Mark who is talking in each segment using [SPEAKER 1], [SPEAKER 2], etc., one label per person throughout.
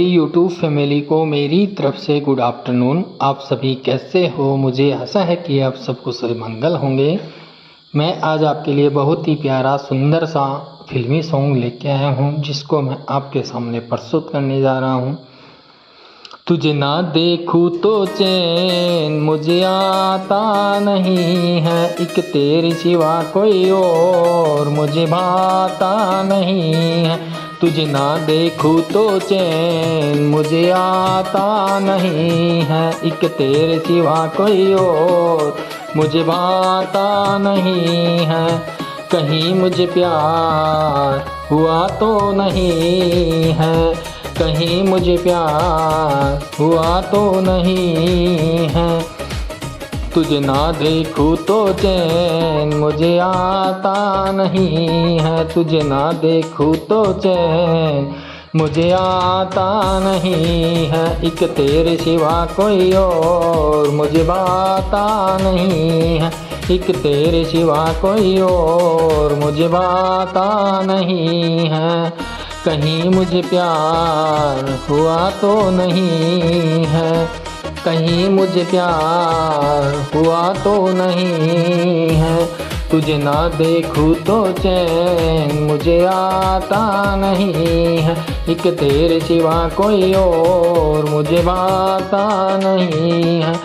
[SPEAKER 1] YouTube family को मेरी तरफ से गुड आफ्टरनून। आप सभी कैसे हो? मुझे आशा है कि आप सब कुशल मंगल होंगे। मैं आज आपके लिए बहुत ही प्यारा सुंदर सा फिल्मी सॉन्ग लेके आया हूँ, जिसको मैं आपके सामने प्रस्तुत करने जा रहा हूँ। तुझे ना देखूं तो चैन मुझे आता नहीं है, एक तेरे सिवा कोई और मुझे भाता नहीं है। तुझे ना देखूं तो चैन मुझे आता नहीं है, एक तेरे सिवा कोई और मुझे भाता नहीं है। कहीं मुझे प्यार हुआ तो नहीं है, कहीं मुझे प्यार हुआ तो नहीं है। तुझे ना देखूं तो चैन मुझे आता नहीं है, तुझे ना देखूं तो चैन मुझे आता नहीं है, एक तेरे सिवा कोई और मुझे भाता नहीं है, एक तेरे सिवा कोई और मुझे भाता नहीं है। कहीं मुझे प्यार हुआ तो नहीं है, कहीं मुझे प्यार हुआ तो नहीं है। तुझे ना देखूं तो चैन मुझे आता नहीं है, एक तेरे सिवा कोई और मुझे भाता नहीं है।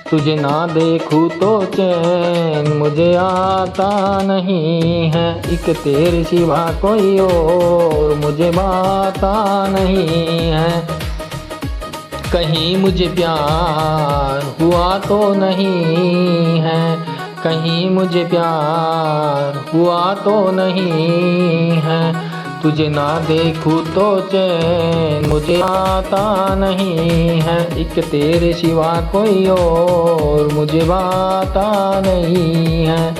[SPEAKER 1] तुझे ना देखूं तो चैन मुझे आता नहीं है, एक तेरे सिवा कोई और मुझे भाता नहीं है। कहीं मुझे प्यार हुआ तो नहीं है, कहीं मुझे प्यार हुआ तो नहीं है। तुझे ना देखूं तो चैन मुझे आता नहीं है, एक तेरे सिवा कोई और मुझे भाता नहीं है।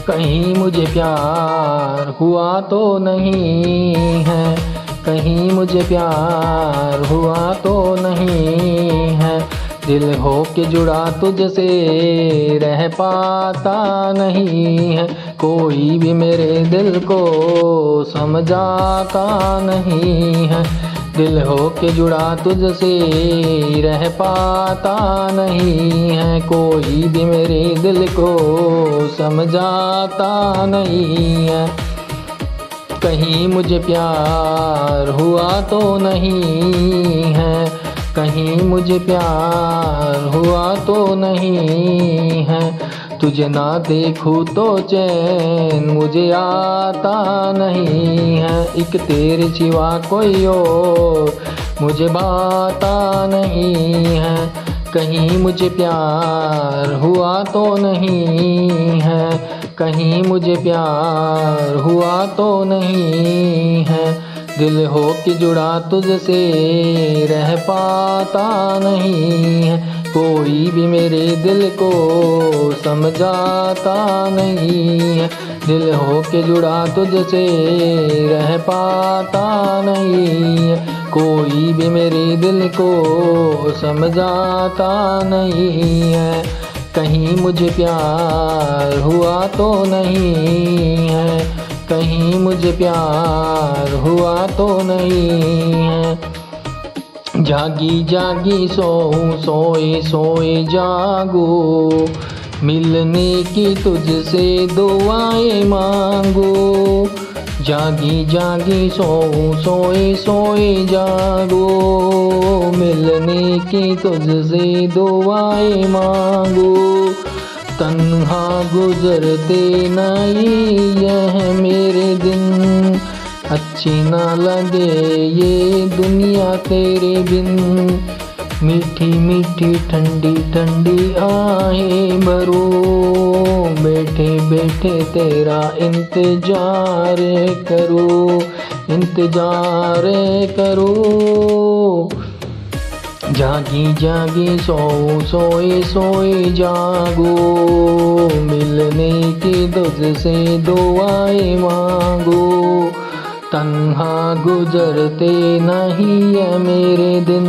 [SPEAKER 1] कहीं मुझे प्यार हुआ तो नहीं है, कहीं मुझे प्यार हुआ तो नहीं है। दिल हो के जुड़ा तुझसे रह पाता नहीं है, कोई भी मेरे दिल को समझाता नहीं है। दिल हो के जुड़ा तुझसे रह पाता नहीं है, कोई भी मेरे दिल को समझाता नहीं है। कहीं मुझे प्यार हुआ तो नहीं है, कहीं मुझे प्यार हुआ तो नहीं है। तुझे ना देखूं तो चैन मुझे आता नहीं है, एक तेरे सिवा कोई और मुझे भाता नहीं है। कहीं मुझे प्यार हुआ तो नहीं है, कहीं मुझे प्यार हुआ तो नहीं है। दिल हो के जुड़ा तुझसे रह पाता नहीं है, कोई भी मेरे दिल को समझाता नहीं है। दिल हो के जुड़ा तुझसे रह पाता नहीं है, कोई भी मेरे दिल को समझाता नहीं है। कहीं मुझे प्यार हुआ तो नहीं है, कहीं मुझे प्यार हुआ तो नहीं है। जागी जागी सोऊं सोए सोए जागो, मिलने की तुझसे दुआएं मांगो। जागी जागी सोऊं सोए सोए जागो, मिलने की तुझसे दुआएं मांगो। तन्हा गुजरते नहीं यह मेरे दिन, अच्छी ना लगे ये दुनिया तेरे बिन। मीठी मीठी ठंडी ठंडी आहें भरो, बैठे बैठे तेरा इंतजार करो, इंतजार करो। जागी जागी सोऊं सोए सोए जागो, मिलने की तुझसे दुआएं मांगो। तन्हा गुजरते नहीं है मेरे दिन,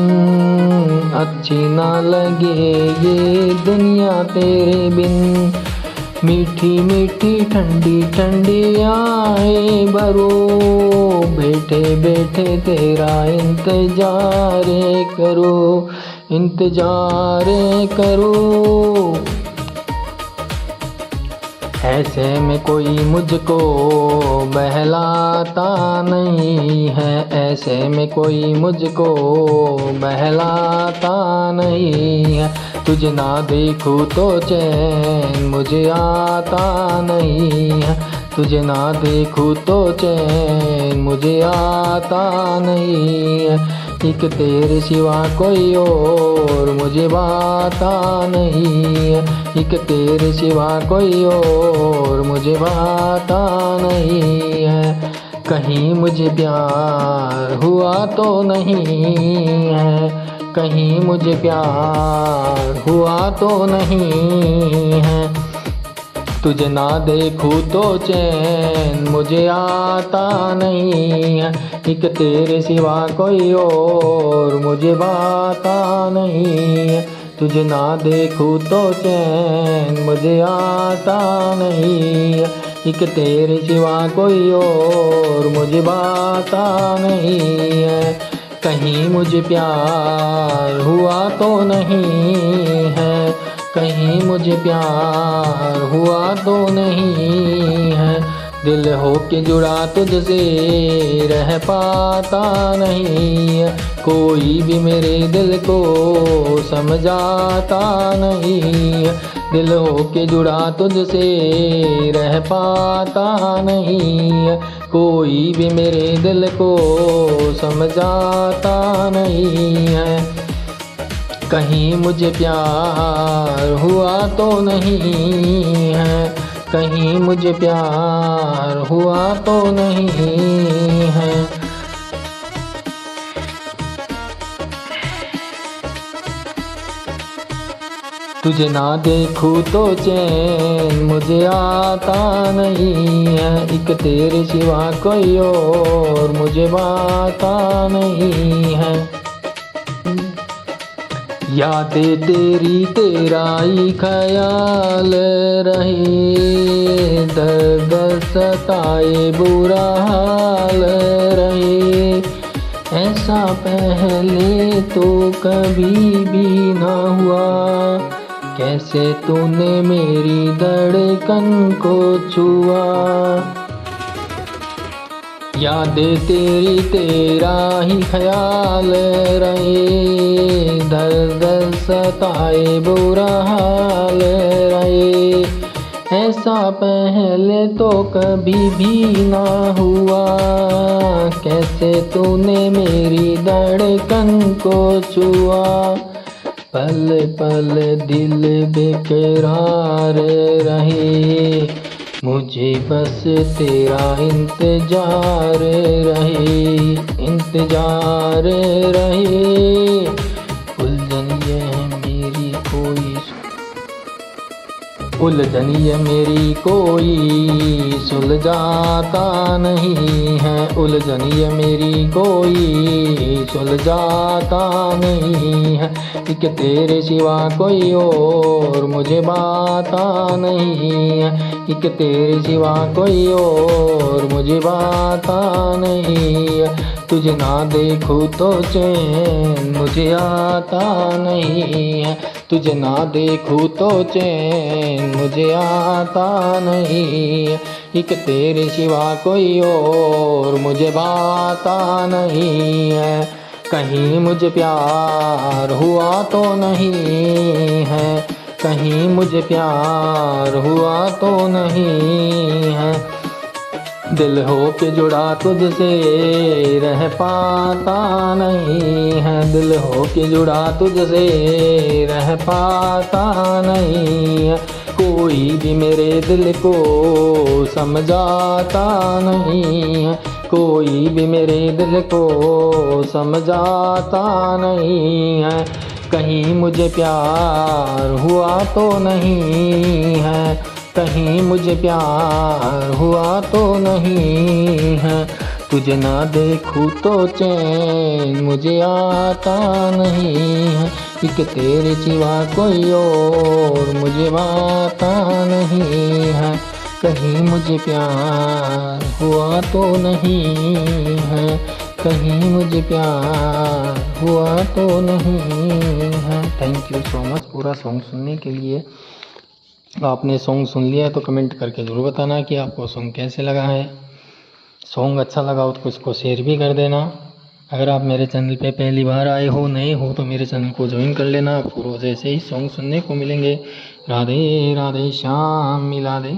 [SPEAKER 1] अच्छी ना लगे ये दुनिया तेरे बिन। मीठी मीठी ठंडी ठंडी आए भरो, बैठे बैठे तेरा इंतजार करो, इंतजार करो। ऐसे में कोई मुझको बहलाता नहीं है, ऐसे में कोई मुझको बहलाता नहीं है। तुझे ना देखूं तो चैन मुझे आता नहीं है, तुझे ना देखूं तो चैन मुझे आता नहीं है। एक तेरे सिवा कोई और मुझे बाता नहीं है, एक तेरे सिवा कोई और मुझे बाता नहीं है। कहीं मुझे प्यार हुआ तो नहीं है, कहीं मुझे प्यार हुआ तो नहीं है। तुझे ना देखूं तो चैन मुझे आता नहीं है, एक तेरे सिवा कोई और मुझे बाता नहीं है। तुझे ना देखूं तो चैन मुझे आता नहीं है, एक तेरे सिवा कोई और मुझे बाता नहीं है। कहीं मुझे प्यार हुआ तो नहीं है, कहीं मुझे प्यार हुआ तो नहीं है। दिल हो के जुड़ा तुझसे रह पाता नहीं है, कोई भी मेरे दिल को समझाता नहीं है। दिल हो के जुड़ा तुझसे रह पाता नहीं है, कोई भी मेरे दिल को समझाता नहीं है। कहीं मुझे प्यार हुआ तो नहीं है, कहीं मुझे प्यार हुआ तो नहीं है। तुझे ना देखूं तो चैन मुझे आता नहीं है, एक तेरे सिवा कोई और मुझे बाता नहीं है। यादें तेरी तेरा ही ख्याल रहे, दर्द सताए बुरा हाल रहे। ऐसा पहले तो कभी भी ना हुआ, कैसे तूने मेरी धड़कन को छुआ। यादें तेरी तेरा ही ख्याल रहे, दर्द सताए बुरा हाल रहे। ऐसा पहले तो कभी भी ना हुआ, कैसे तूने मेरी धड़कन को छुआ। पल पल दिल बेकरार रहे, मुझे बस तेरा इंतजार रहे, इंतजार रहे। उलझन ये मेरी कोई, उलझन ये मेरी कोई सुलझाता नहीं है, उलझन ये मेरी कोई सुलझाता नहीं है। एक तेरे सिवा कोई और मुझे बाता नहीं है, एक तेरे सिवा कोई और मुझे बाता नहीं है। तुझे ना देखूं तो चैन मुझे आता नहीं है, तुझे ना देखूं तो चैन मुझे आता नहीं है। एक तेरे सिवा कोई और मुझे बाता नहीं है। कहीं मुझे प्यार हुआ तो नहीं है, कहीं मुझे प्यार हुआ तो नहीं है। दिल हो के जुड़ा तुझसे रह पाता नहीं है, दिल हो के जुड़ा तुझसे रह पाता नहीं है। कोई भी मेरे दिल को समझाता नहीं है, कोई भी मेरे दिल को समझाता नहीं है। कहीं मुझे प्यार हुआ तो नहीं है, कहीं मुझे प्यार हुआ तो नहीं है। तुझे ना देखूं तो चैन मुझे आता नहीं है, एक तेरे सिवा कोई और मुझे आता नहीं है, कहीं मुझे प्यार हुआ तो नहीं है, कहीं मुझे प्यार हुआ तो नहीं है। थैंक यू सो मच पूरा सॉन्ग सुनने के लिए। आपने सॉन्ग सुन लिया तो कमेंट करके ज़रूर बताना कि आपको सॉन्ग कैसे लगा है। सॉन्ग अच्छा लगा हो तो इसको शेयर भी कर देना। अगर आप मेरे चैनल पे पहली बार आए हो, नए हो, तो मेरे चैनल को ज्वाइन कर लेना। आपको रोज़ ऐसे ही सॉन्ग सुनने को मिलेंगे। राधे राधे श्याम मिला दे।